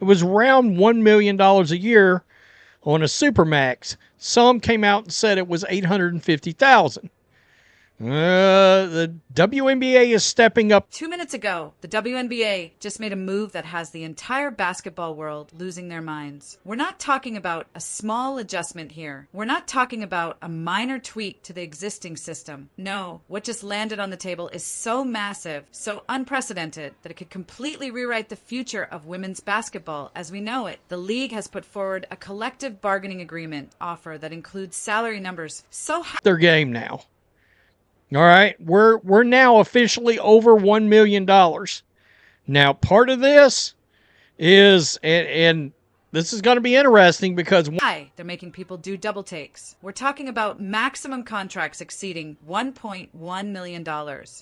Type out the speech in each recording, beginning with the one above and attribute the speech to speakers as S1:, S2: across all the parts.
S1: It was around $1 million a year on a Supermax. Some came out and said it was $850,000. The WNBA is stepping up.
S2: 2 minutes ago, the WNBA just made a move that has the entire basketball world losing their minds. We're not talking about a small adjustment here. We're not talking about a minor tweak to the existing system. No, what just landed on the table is so massive, so unprecedented, that it could completely rewrite the future of women's basketball as we know it. The league has put forward a collective bargaining agreement offer that includes salary numbers so high.
S1: Their game now. All right, we're now officially over $1 million. Now, part of this is, and this is going to be interesting because
S2: they're making people do double takes. We're talking about maximum contracts exceeding $1.1 million.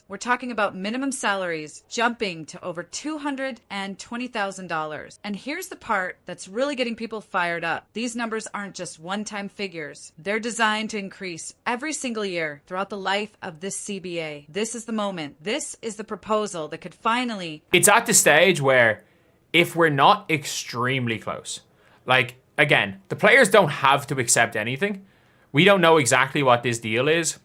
S2: We're talking about minimum salaries jumping to over $220,000. And here's the part that's really getting people fired up. These numbers aren't just one-time figures. They're designed to increase every single year throughout the life of this CBA. This is the moment. This is the proposal that could finally...
S3: It's at the stage where if we're not extremely close, like, again, the players don't have to accept anything. We don't know exactly what this deal is.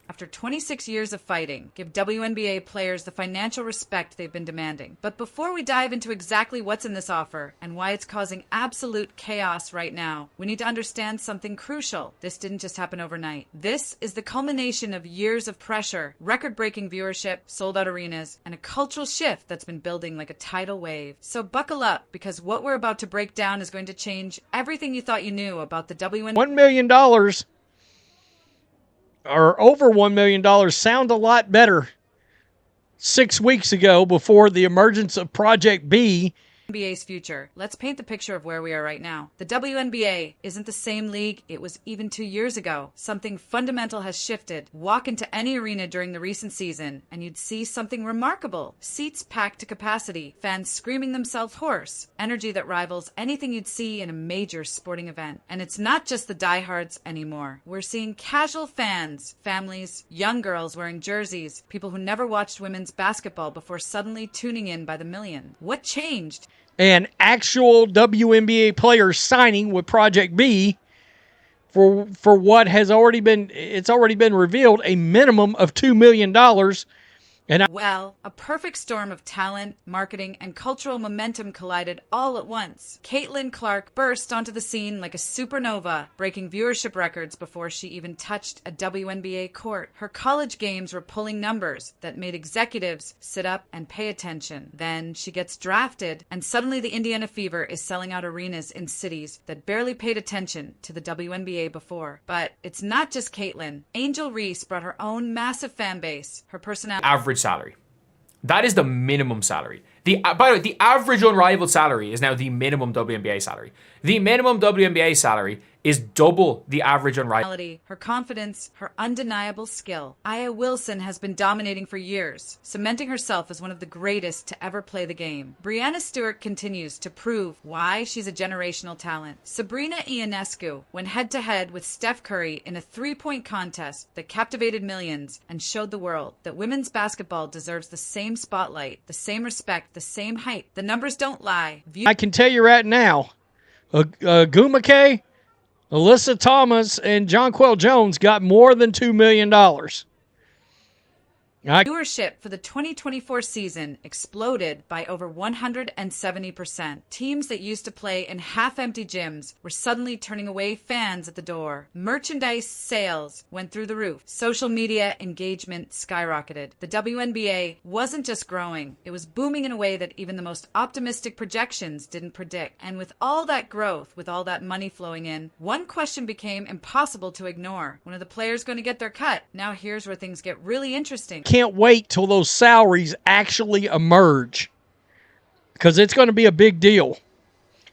S2: After 26 years of fighting, give WNBA players the financial respect they've been demanding. But before we dive into exactly what's in this offer and why it's causing absolute chaos right now, we need to understand something crucial. This didn't just happen overnight. This is the culmination of years of pressure, record-breaking viewership, sold-out arenas, and a cultural shift that's been building like a tidal wave. So buckle up, because what we're about to break down is going to change everything you thought you knew about the WNBA.
S1: $1 million or over $1 million sound a lot better 6 weeks ago before the emergence of Project B.
S2: NBA's future. Let's paint the picture of where we are right now. The WNBA isn't the same league it was even 2 years ago. Something fundamental has shifted. Walk into any arena during the recent season and you'd see something remarkable. Seats packed to capacity, fans screaming themselves hoarse, energy that rivals anything you'd see in a major sporting event. And it's not just the diehards anymore. We're seeing casual fans, families, young girls wearing jerseys, people who never watched women's basketball before suddenly tuning in by the million. What changed?
S1: And actual WNBA players signing with Project B for what has already been, it's already been revealed, a minimum of $2 million.
S2: Well, a perfect storm of talent, marketing, and cultural momentum collided all at once. CaitlinClark burst onto the scene like a supernova, breaking viewership records before she even touched a WNBA court. Her college games were pulling numbers that made executives sit up and pay attention. Then she gets drafted, and suddenly the Indiana Fever is selling out arenas in cities that barely paid attention to the WNBA before. But it's not just Caitlin. Angel Reese brought her own massive fan base, her personality...
S3: Average salary. That is the minimum salary. By the way, the average unrivaled salary is now the minimum WNBA salary. The minimum WNBA salary is double the average unrivaled.
S2: Her confidence, her undeniable skill. Aya Wilson has been dominating for years, cementing herself as one of the greatest to ever play the game. Breanna Stewart continues to prove why she's a generational talent. Sabrina Ionescu went head-to-head with Steph Curry in a three-point contest that captivated millions and showed the world that women's basketball deserves the same spotlight, the same respect, the same hype. The numbers don't lie.
S1: I can tell you right now, Gumake, Alyssa Thomas, and Jonquel Jones got more than $2 million.
S2: Viewership for the 2024 season exploded by over 170%. Teams that used to play in half-empty gyms were suddenly turning away fans at the door. Merchandise sales went through the roof. Social media engagement skyrocketed. The WNBA wasn't just growing, it was booming in a way that even the most optimistic projections didn't predict. And with all that growth, with all that money flowing in, one question became impossible to ignore. When are the players going to get their cut? Now here's where things get really interesting.
S1: Can't wait till those salaries actually emerge, because it's going to be a big deal.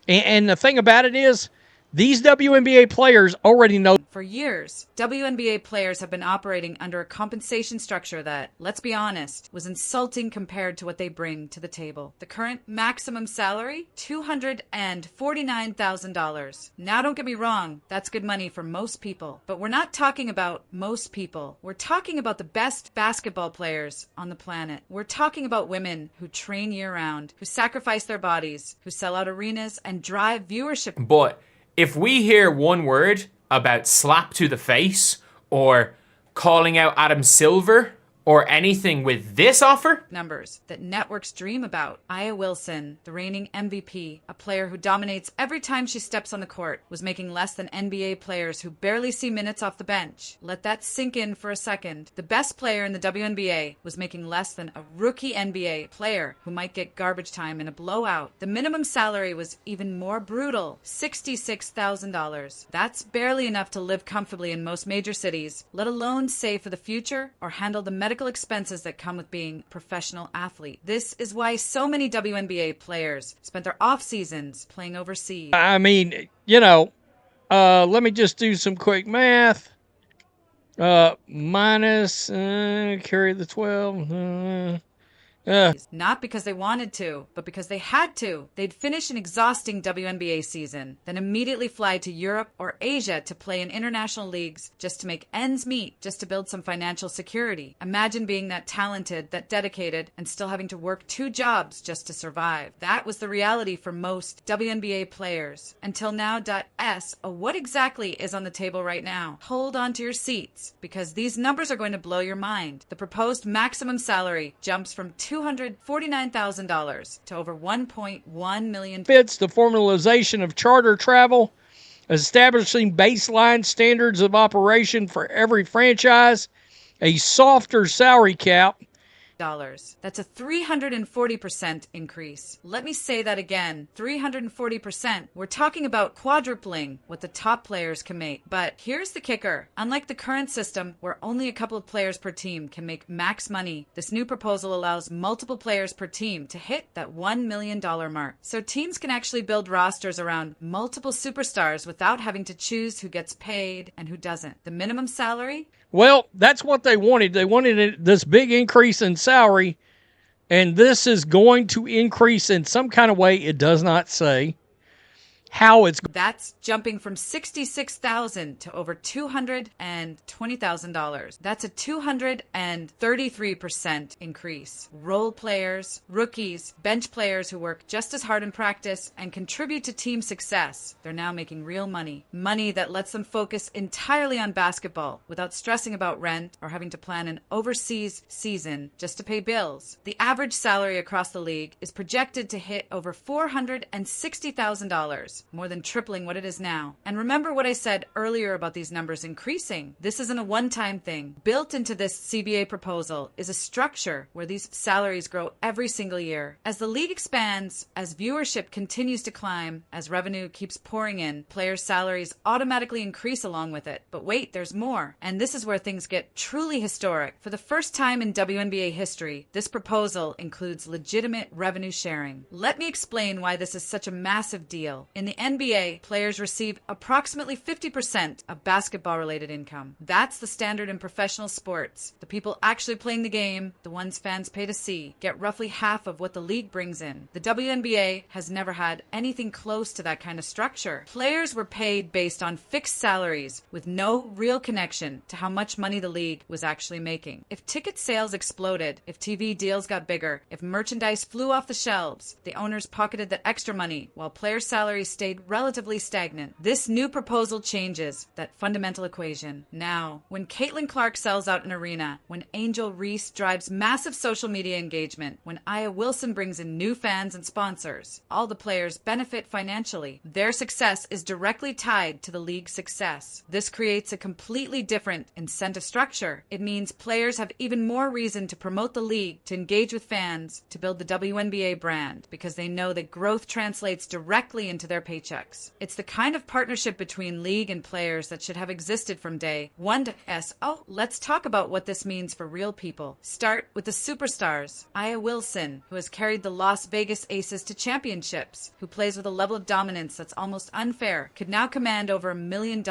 S1: And the thing about it is, These WNBA players already know.
S2: For years, WNBA players have been operating under a compensation structure that, let's be honest, was insulting compared to what they bring to the table. The current maximum salary, $249,000. Now don't get me wrong, that's good money for most people. But we're not talking about most people. We're talking about the best basketball players on the planet. We're talking about women who train year-round, who sacrifice their bodies, who sell out arenas and drive viewership.
S3: But if we hear one word about slap to the face or calling out Adam Silver or anything with this offer,
S2: numbers that networks dream about. Aya Wilson, the reigning MVP, a player who dominates every time she steps on the court, was making less than NBA players who barely see minutes off the bench. Let that sink in for a second. The best player in the WNBA was making less than a rookie NBA player who might get garbage time in a blowout. The minimum salary was even more brutal, $66,000. That's barely enough to live comfortably in most major cities, let alone save for the future or handle the medical expenses that come with being a professional athlete. This is why so many WNBA players spent their off seasons playing overseas.
S1: I mean, let me just do some quick math. Minus, carry the 12.
S2: Not because they wanted to, but because they had to. They'd finish an exhausting WNBA season, then immediately fly to Europe or Asia to play in international leagues just to make ends meet, just to build some financial security. Imagine being that talented, that dedicated, and still having to work 2 jobs just to survive. That was the reality for most WNBA players. Until now. What exactly is on the table right now? Hold on to your seats, because these numbers are going to blow your mind. The proposed maximum salary jumps from $249,000 to over $1.1 million.
S1: Fits the formalization of charter travel, establishing baseline standards of operation for every franchise, a softer salary cap.
S2: That's a 340% increase. Let me say that again, 340%. We're talking about quadrupling what the top players can make. But here's the kicker. Unlike the current system, where only a couple of players per team can make max money, this new proposal allows multiple players per team to hit that $1 million mark. So teams can actually build rosters around multiple superstars without having to choose who gets paid and who doesn't. The minimum salary?
S1: Well, that's what they wanted. They wanted this big increase in salary, and this is going to increase in some kind of way. It does not say how it's.
S2: That's jumping from $66,000 to over $220,000. That's a 233% increase. Role players, rookies, bench players who work just as hard in practice and contribute to team success. They're now making real money. Money that lets them focus entirely on basketball without stressing about rent or having to plan an overseas season just to pay bills. The average salary across the league is projected to hit over $460,000. More than tripling what it is now. And remember what I said earlier about these numbers increasing. This isn't a one-time thing. Built into this CBA proposal is a structure where these salaries grow every single year. As the league expands, as viewership continues to climb, as revenue keeps pouring in, players' salaries automatically increase along with it. But wait, there's more. And this is where things get truly historic. For the first time in WNBA history, this proposal includes legitimate revenue sharing. Let me explain why this is such a massive deal. In the NBA, players receive approximately 50% of basketball-related income. That's the standard in professional sports. The people actually playing the game, the ones fans pay to see, get roughly half of what the league brings in. The WNBA has never had anything close to that kind of structure. Players were paid based on fixed salaries with no real connection to how much money the league was actually making. If ticket sales exploded, if TV deals got bigger, if merchandise flew off the shelves, the owners pocketed that extra money while player salaries stayed relatively stagnant. This new proposal changes that fundamental equation. Now, when CaitlinClark sells out an arena, when Angel Reese drives massive social media engagement, when Aya Wilson brings in new fans and sponsors, all the players benefit financially. Their success is directly tied to the league's success. This creates a completely different incentive structure. It means players have even more reason to promote the league, to engage with fans, to build the WNBA brand, because they know that growth translates directly into their paychecks. It's the kind of partnership between league and players that should have existed from day one to S. Let's talk about what this means for real people. Start with the superstars. Aya Wilson, who has carried the Las Vegas Aces to championships, who plays with a level of dominance that's almost unfair, could now command over $1 million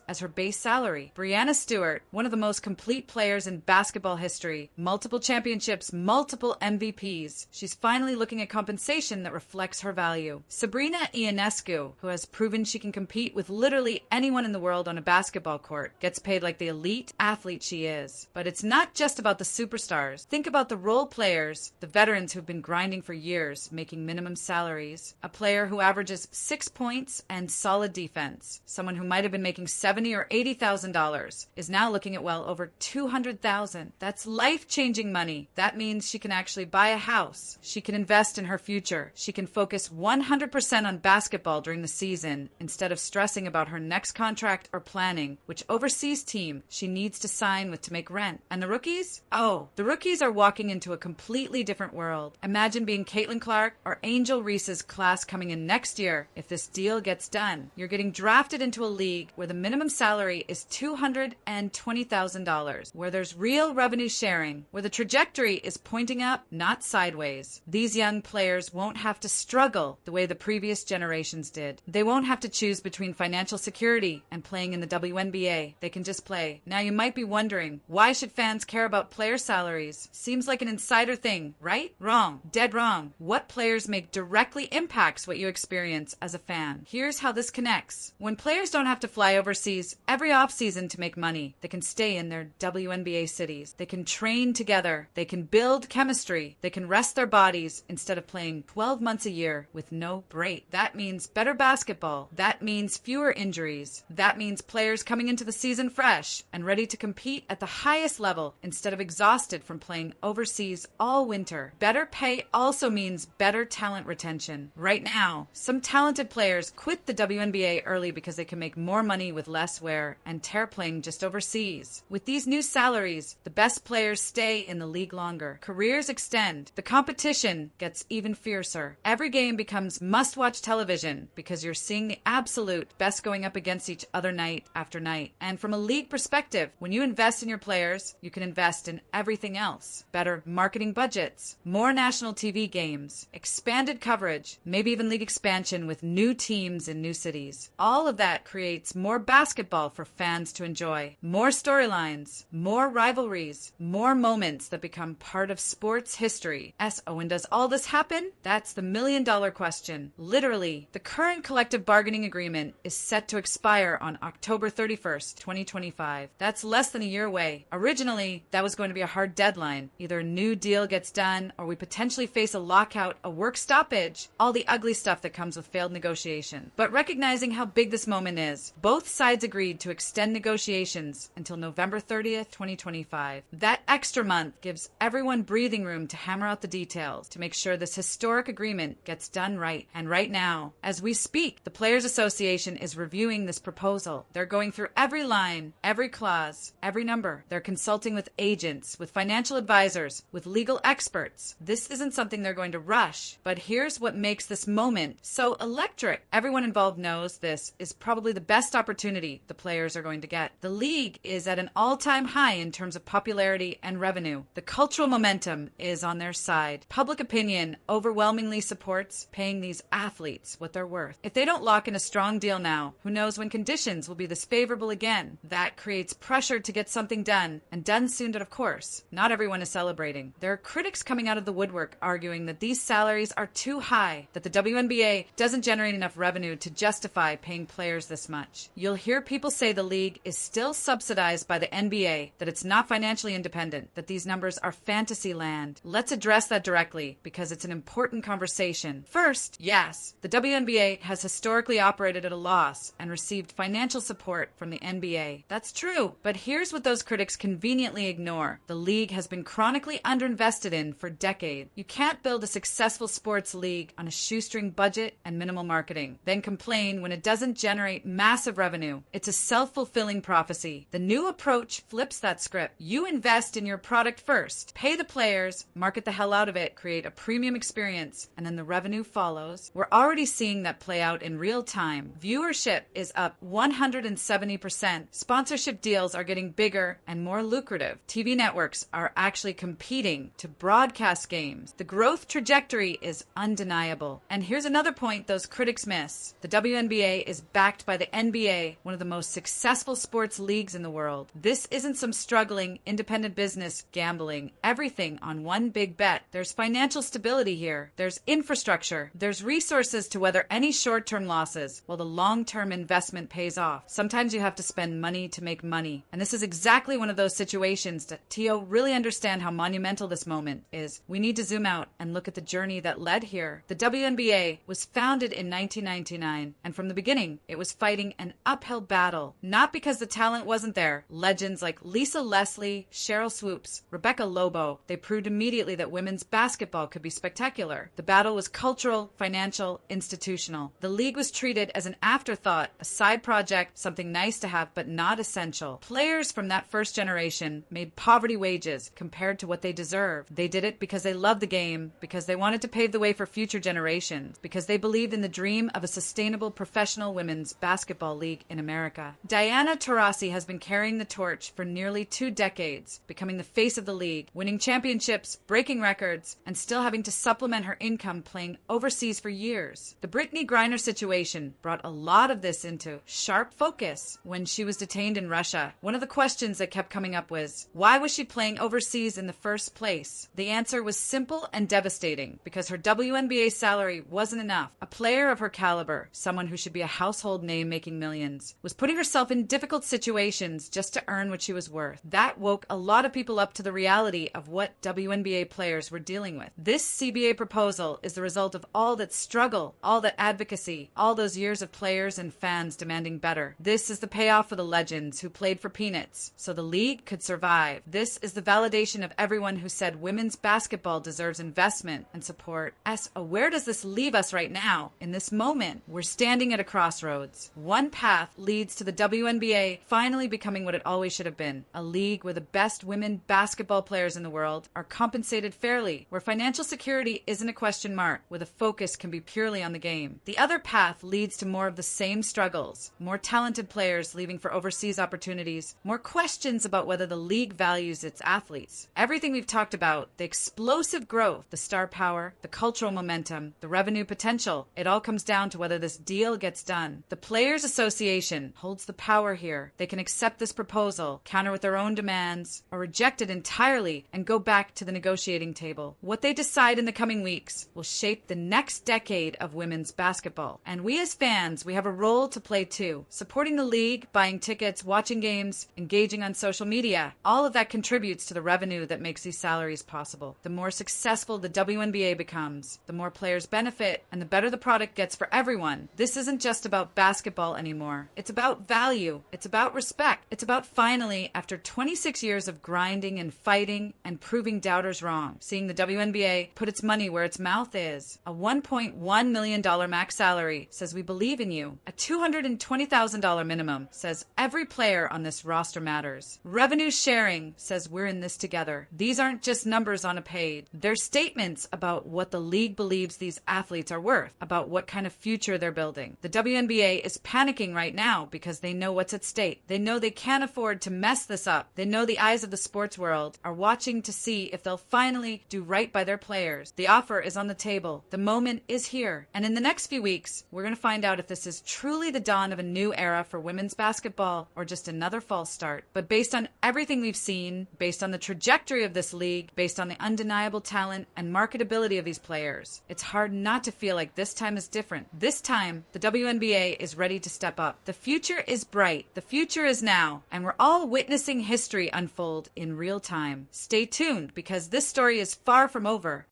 S2: as her base salary. Breanna Stewart, one of the most complete players in basketball history, multiple championships, multiple MVPs. She's finally looking at compensation that reflects her value. Sabrina Ionescu, who has proven she can compete with literally anyone in the world on a basketball court, gets paid like the elite athlete she is. But it's not just about the superstars. Think about the role players, the veterans who've been grinding for years, making minimum salaries. A player who averages 6 points and solid defense. Someone who might have been making $70,000 or $80,000 is now looking at well over $200,000. That's life-changing money. That means she can actually buy a house. She can invest in her future. She can focus 100% on basketball during the season instead of stressing about her next contract or planning which overseas team she needs to sign with to make rent. And the rookies? The rookies are walking into a completely different world. Imagine being CaitlinClark or Angel Reese's class coming in next year if this deal gets done. You're getting drafted into a league where the minimum salary is $220,000, where there's real revenue sharing, where the trajectory is pointing up, not sideways. These young players won't have to struggle the way the previous generations did. They won't have to choose between financial security and playing in the WNBA. They can just play. Now you might be wondering, why should fans care about player salaries? Seems like an insider thing, right? Wrong. Dead wrong. What players make directly impacts what you experience as a fan. Here's how this connects. When players don't have to fly overseas every offseason to make money, they can stay in their WNBA cities. They can train together. They can build chemistry. They can rest their bodies instead of playing 12 months a year with no break. That means better basketball. That means fewer injuries. That means players coming into the season fresh and ready to compete at the highest level instead of exhausted from playing overseas all winter. Better pay also means better talent retention. Right now, some talented players quit the WNBA early because they can make more money with less wear and tear playing just overseas. With these new salaries, the best players stay in the league longer. Careers extend. The competition gets even fiercer. Every game becomes must-watch television because you're seeing the absolute best going up against each other night after night. And from a league perspective, when you invest in your players, you can invest in everything else. Better marketing budgets, more national TV games, expanded coverage, maybe even league expansion with new teams in new cities. All of that creates more basketball for fans to enjoy, more storylines, more rivalries, more moments that become part of sports history. And does all this happen? That's the million-dollar question. Literally, the current collective bargaining agreement is set to expire on October 31st, 2025. That's less than a year away. Originally, that was going to be a hard deadline. Either a new deal gets done or we potentially face a lockout, a work stoppage, all the ugly stuff that comes with failed negotiation. But recognizing how big this moment is, both sides agreed to extend negotiations until November 30th, 2025. That extra month gives everyone breathing room to hammer out the details to make sure this historic agreement gets done right. And right now, as we speak, the Players Association is reviewing this proposal. They're going through every line, every clause, every number. They're consulting with agents, with financial advisors, with legal experts. This isn't something they're going to rush, but here's what makes this moment so electric. Everyone involved knows this is probably the best opportunity the players are going to get. The league is at an all-time high in terms of popularity and revenue. The cultural momentum is on their side. Public opinion overwhelmingly supports paying these athletes what they're worth. If they don't lock in a strong deal now, who knows when conditions will be this favorable again? That creates pressure to get something done, and done soon, but of course, not everyone is celebrating. There are critics coming out of the woodwork arguing that these salaries are too high, that the WNBA doesn't generate enough revenue to justify paying players this much. You'll hear people say the league is still subsidized by the NBA, that it's not financially independent, that these numbers are fantasy land. Let's address that directly because it's an important conversation. First, yes, the WNBA has historically operated at a loss and received financial support from the NBA. That's true, but here's what those critics conveniently ignore. The league has been chronically underinvested in for decades. You can't build a successful sports league on a shoestring budget and minimal marketing, then complain when it doesn't generate massive revenue. It's a self-fulfilling prophecy. The new approach flips that script. You invest in your product first, pay the players, market the hell out of it, create a premium experience, and then the revenue follows. We're already seeing seeing that play out in real time. Viewership is up 170%. Sponsorship deals are getting bigger and more lucrative. TV networks are actually competing to broadcast games. The growth trajectory is undeniable. And here's another point those critics miss. The WNBA is backed by the NBA, one of the most successful sports leagues in the world. This isn't some struggling independent business gambling everything on one big bet. There's financial stability here. There's infrastructure. There's resources to weather any short-term losses while the long-term investment pays off. Sometimes you have to spend money to make money. And this is exactly one of those situations that Tio really understand how monumental this moment is. We need to zoom out and look at the journey that led here. The WNBA was founded in 1999, and from the beginning, it was fighting an uphill battle. Not because the talent wasn't there. Legends like Lisa Leslie, Cheryl Swoops, Rebecca Lobo, they proved immediately that women's basketball could be spectacular. The battle was cultural, financial, institutional. The league was treated as an afterthought, a side project, something nice to have but not essential. Players from that first generation made poverty wages compared to what they deserved. They did it because they loved the game, because they wanted to pave the way for future generations, because they believed in the dream of a sustainable professional women's basketball league in America. Diana Taurasi has been carrying the torch for nearly 2 decades, becoming the face of the league, winning championships, breaking records, and still having to supplement her income playing overseas for years. The Brittany Griner situation brought a lot of this into sharp focus when she was detained in Russia. One of the questions that kept coming up was, why was she playing overseas in the first place? The answer was simple and devastating, because her WNBA salary wasn't enough. A player of her caliber, someone who should be a household name making millions, was putting herself in difficult situations just to earn what she was worth. That woke a lot of people up to the reality of what WNBA players were dealing with. This CBA proposal is the result of all that struggle, all that advocacy, all those years of players and fans demanding better. This is the payoff for the legends who played for peanuts so the league could survive. This is the validation of everyone who said women's basketball deserves investment and support. Where does this leave us right now? In this moment, we're standing at a crossroads. One path leads to the WNBA finally becoming what it always should have been, a league where the best women basketball players in the world are compensated fairly, where financial security isn't a question mark, where the focus can be purely on the game. The other path leads to more of the same struggles, more talented players leaving for overseas opportunities, more questions about whether the league values its athletes. Everything we've talked about, the explosive growth, the star power, the cultural momentum, the revenue potential, it all comes down to whether this deal gets done. The Players Association holds the power here. They can accept this proposal, counter with their own demands, or reject it entirely and go back to the negotiating table. What they decide in the coming weeks will shape the next decade of women's basketball. And we as fans, we have a role to play too. Supporting the league, buying tickets, watching games, engaging on social media, all of that contributes to the revenue that makes these salaries possible. The more successful the WNBA becomes, the more players benefit, and the better the product gets for everyone. This isn't just about basketball anymore. It's about value. It's about respect. It's about finally, after 26 years of grinding and fighting and proving doubters wrong, seeing the WNBA put its money where its mouth is. A $1.1 million max salary says we believe in you. A $220,000 minimum says every player on this roster matters. Revenue sharing says we're in this together. These aren't just numbers on a page. They're statements about what the league believes these athletes are worth, about what kind of future they're building. The WNBA is panicking right now because they know what's at stake. They know they can't afford to mess this up. They know the eyes of the sports world are watching to see if they'll finally do right by their players. The offer is on the table. The moment is here. And in the next few weeks, we're going to find out if this is truly the dawn of a new era for women's basketball or just another false start. But based on everything we've seen, based on the trajectory of this league, based on the undeniable talent and marketability of these players, it's hard not to feel like this time is different. This time, the WNBA is ready to step up. The future is bright. The future is now. And we're all witnessing history unfold in real time. Stay tuned because this story is far from over.